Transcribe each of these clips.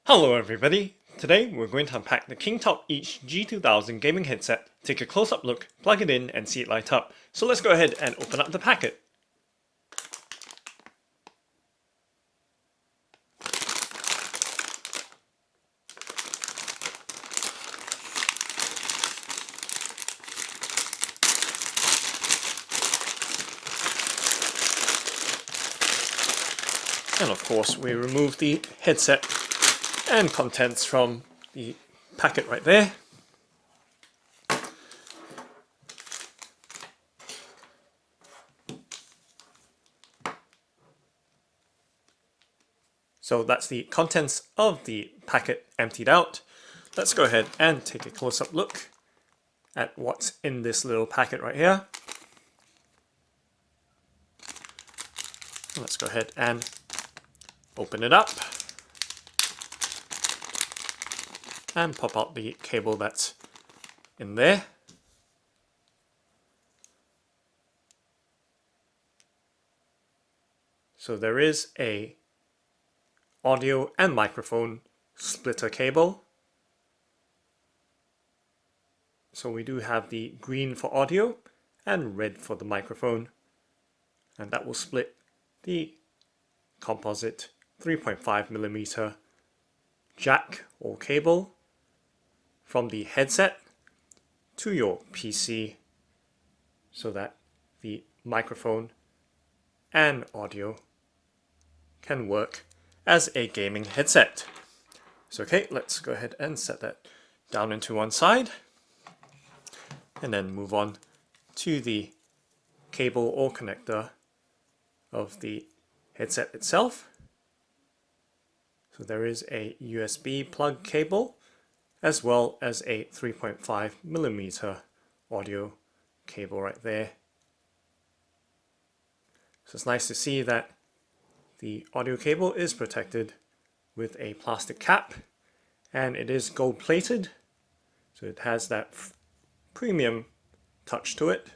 Hello everybody! Today we're going to unpack the KingTop G2000 gaming headset, take a close-up look, plug it in and see it light up. So let's go ahead and open up the packet. And of course we remove the headset and contents from the packet right there. So that's the contents of the packet emptied out. Let's go ahead and take a close-up look at what's in this little packet right here. Let's go ahead and open it up and pop out the cable that's in there. So there is a audio and microphone splitter cable. So we do have the green for audio and red for the microphone, and that will split the composite 3.5mm jack or cable from the headset to your PC so that the microphone and audio can work as a gaming headset. So okay, let's go ahead and set that down into one side and then move on to the cable or connector of the headset itself. So there is a USB plug cable as well as a 3.5mm audio cable right there. So it's nice to see that the audio cable is protected with a plastic cap and it is gold plated, so it has that premium touch to it,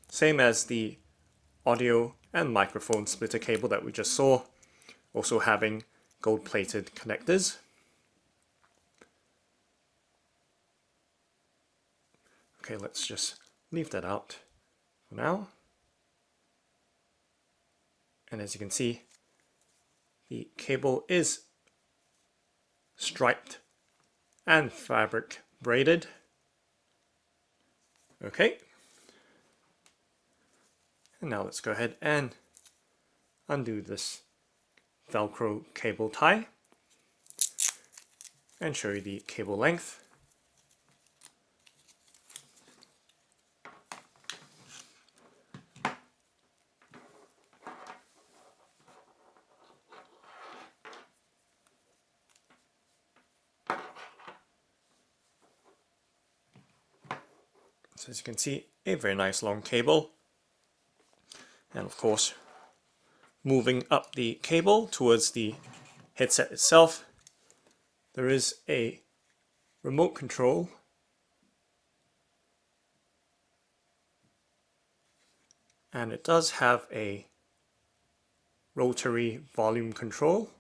same as the audio and microphone splitter cable that we just saw, also having gold plated connectors. Okay, let's just leave that out for now. And as you can see, the cable is striped and fabric braided. Okay. And now let's go ahead and undo this Velcro cable tie and show you the cable length. So as you can see, a very nice long cable. And of course, moving up the cable towards the headset itself, there is a remote control and it does have a rotary volume control.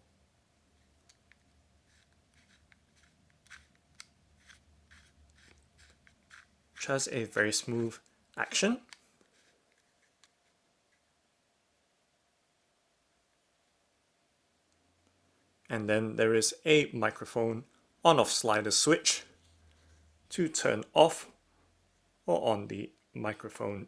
Which has a very smooth action. And then there is a microphone on-off slider switch to turn off or on the microphone.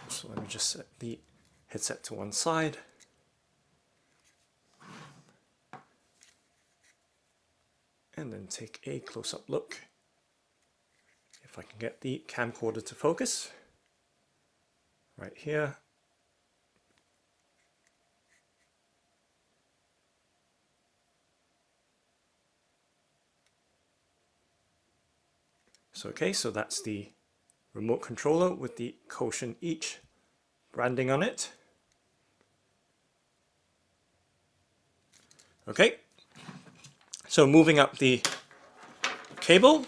So let me just set the headset to one side. And then take a close-up look. If I can get the camcorder to focus. Right here. So okay, so that's the remote controller with the Caution Each branding on it. Okay, so moving up the cable,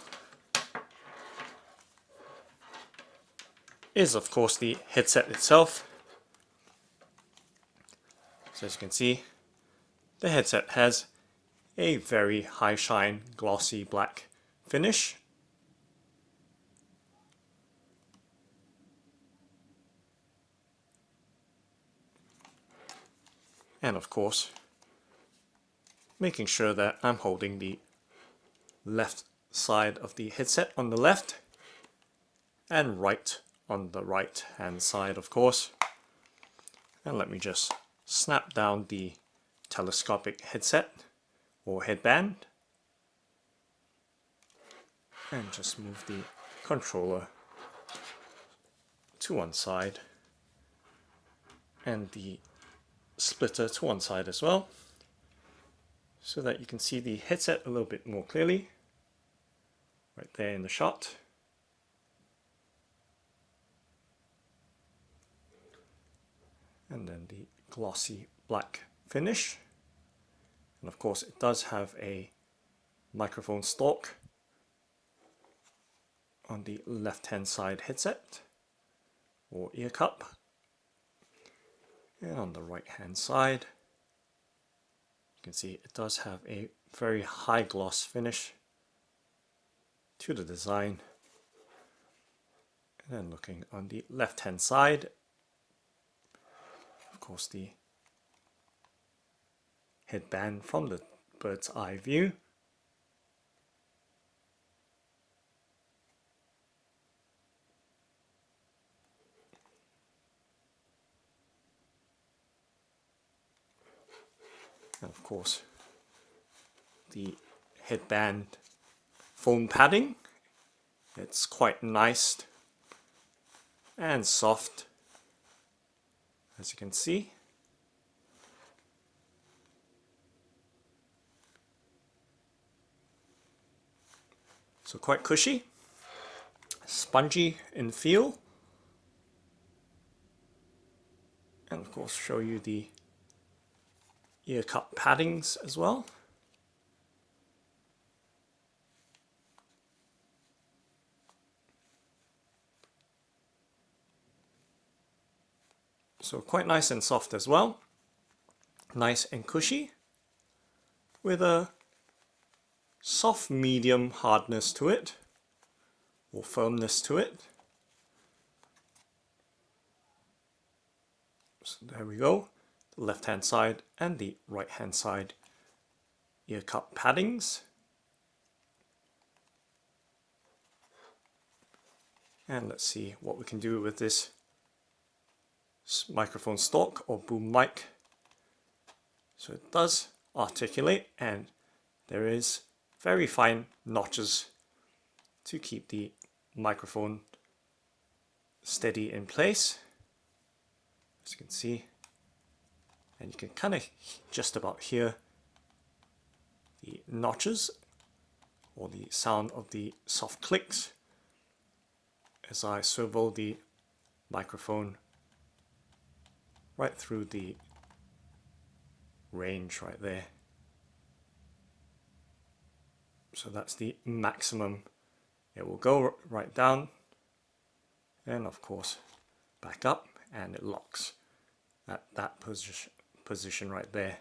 is of course the headset itself. So as you can see, the headset has a very high shine glossy black finish. And of course, making sure that I'm holding the left side of the headset on the left and right on the right hand side, of course. And let me just snap down the telescopic headset or headband and just move the controller to one side and the splitter to one side as well, so that you can see the headset a little bit more clearly right there in the shot. And then the glossy black finish. And of course it does have a microphone stalk on the left hand side headset or ear cup. And on the right hand side, you can see it does have a very high gloss finish to the design. And then looking on the left hand side, of course the headband from the bird's eye view. And of course the headband foam padding. It's quite nice and soft, as you can see. So quite cushy, spongy in feel. And of course show you the ear cup paddings as well. So quite nice and soft as well. Nice and cushy with a soft medium hardness to it or firmness to it. So there we go. The left hand side and the right hand side ear cup paddings. And let's see what we can do with this microphone stalk or boom mic. So it does articulate and there is very fine notches to keep the microphone steady in place, as you can see. And you can kind of just about hear the notches or the sound of the soft clicks as I swivel the microphone right through the range right there. So that's the maximum it will go right down, and of course back up, and it locks at that position right there.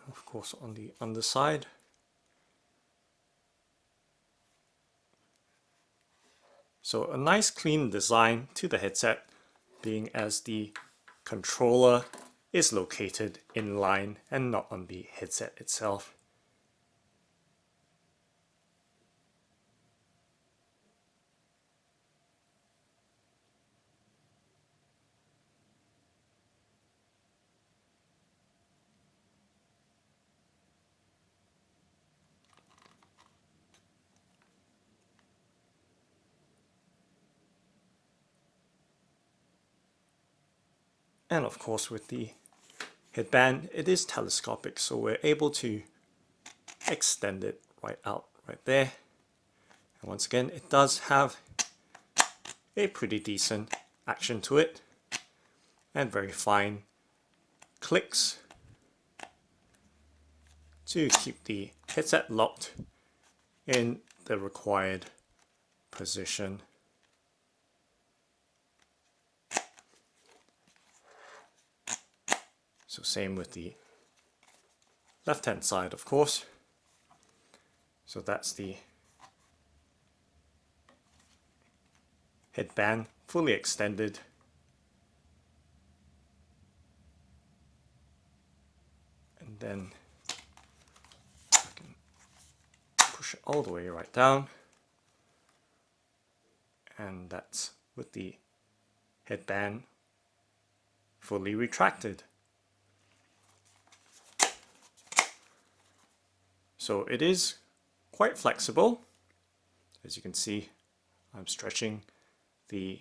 Of course on the underside, so a nice clean design to the headset, being as the controller is located in line and not on the headset itself. And of course with the headband, it is telescopic, so we're able to extend it right out right there. And once again, it does have a pretty decent action to it and very fine clicks to keep the headset locked in the required position. So same with the left hand side, of course. So that's the headband fully extended. And then I can push it all the way right down. And that's with the headband fully retracted. So it is quite flexible. As you can see, I'm stretching the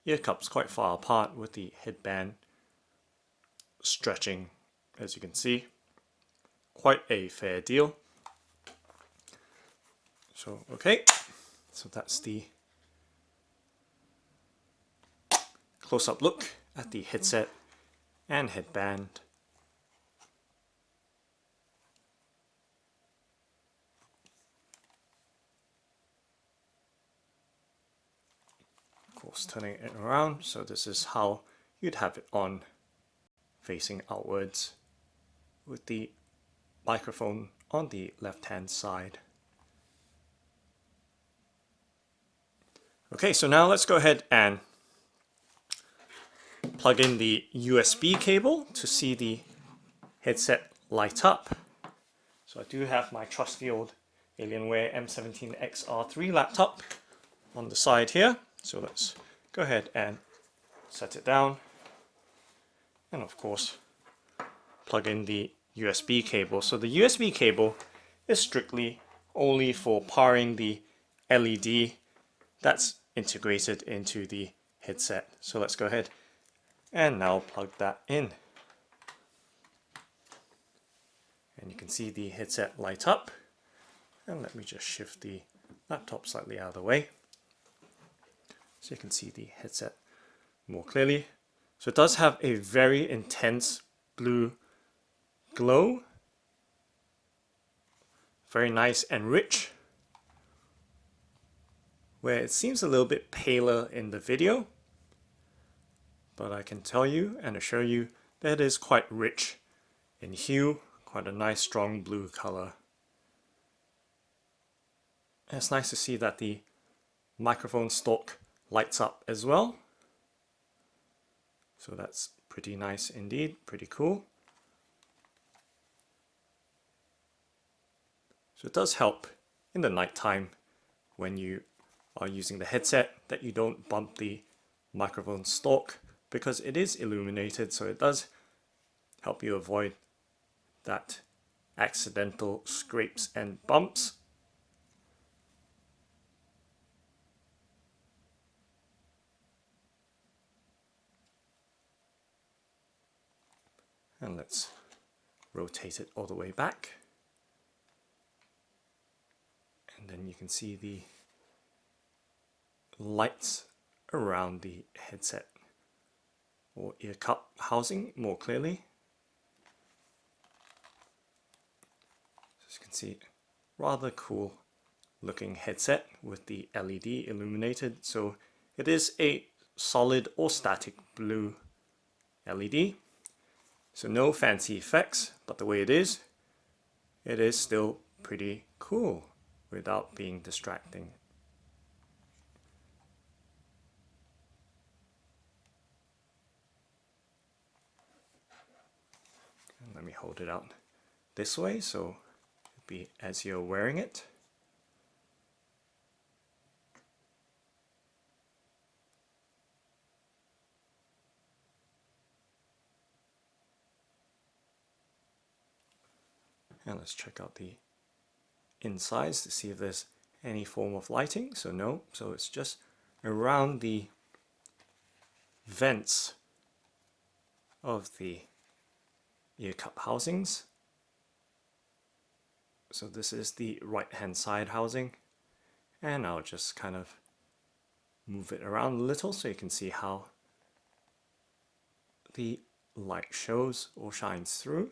ear cups quite far apart with the headband stretching, as you can see. Quite a fair deal. So, okay, so that's the close-up look at the headset and headband. Of course, turning it around, so this is how you'd have it on facing outwards with the microphone on the left-hand side. Okay, so now let's go ahead and plug in the USB cable to see the headset light up. So I do have my trusty old Alienware M17XR3 laptop on the side here. So let's go ahead and set it down. And of course, plug in the USB cable. So the USB cable is strictly only for powering the LED that's integrated into the headset. So let's go ahead and now plug that in. And you can see the headset light up. And let me just shift the laptop slightly out of the way so you can see the headset more clearly. So it does have a very intense blue glow. Very nice and rich, where it seems a little bit paler in the video, but I can tell you and assure you that it is quite rich in hue, quite a nice strong blue color. And it's nice to see that the microphone stalk lights up as well. So that's pretty nice indeed, pretty cool. So it does help in the nighttime when you are using the headset that you don't bump the microphone stalk, because it is illuminated, so it does help you avoid that accidental scrapes and bumps. And let's rotate it all the way back. And then you can see the lights around the headset or ear cup housing more clearly. As you can see, rather cool looking headset with the LED illuminated. So it is a solid or static blue LED. So no fancy effects, but the way it is still pretty cool without being distracting. And let me hold it out this way so it'll be as you're wearing it. And let's check out the insides to see if there's any form of lighting. So no, so it's just around the vents of the ear cup housings. So this is the right hand side housing, and I'll just kind of move it around a little so you can see how the light shows or shines through.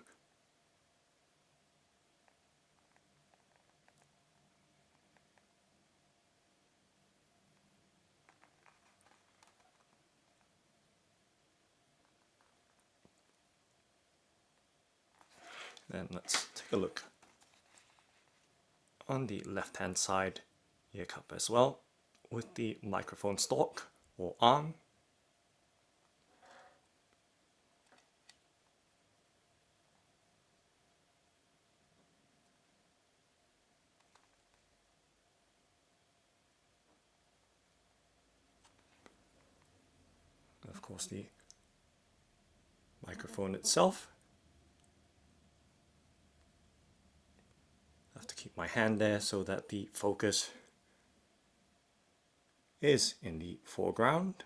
And let's take a look on the left hand side ear cup as well, with the microphone stalk or arm. Of course, the microphone itself. I have to keep my hand there so that the focus is in the foreground.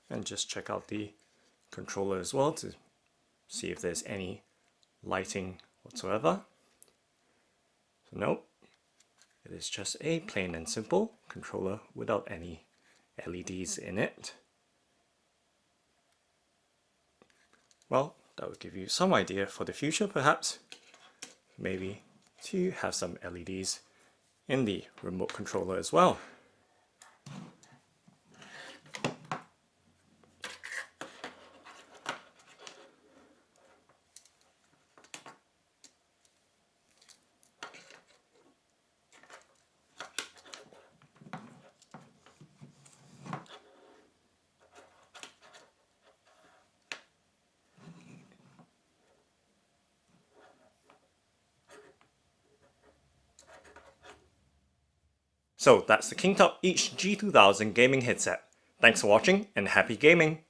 And just check out the controller as well to see if there's any lighting whatsoever. So nope, it is just a plain and simple controller without any LEDs in it. Well, that would give you some idea for the future perhaps, maybe to have some LEDs in the remote controller as well. So that's the KingTop G2000 gaming headset. Thanks for watching and happy gaming!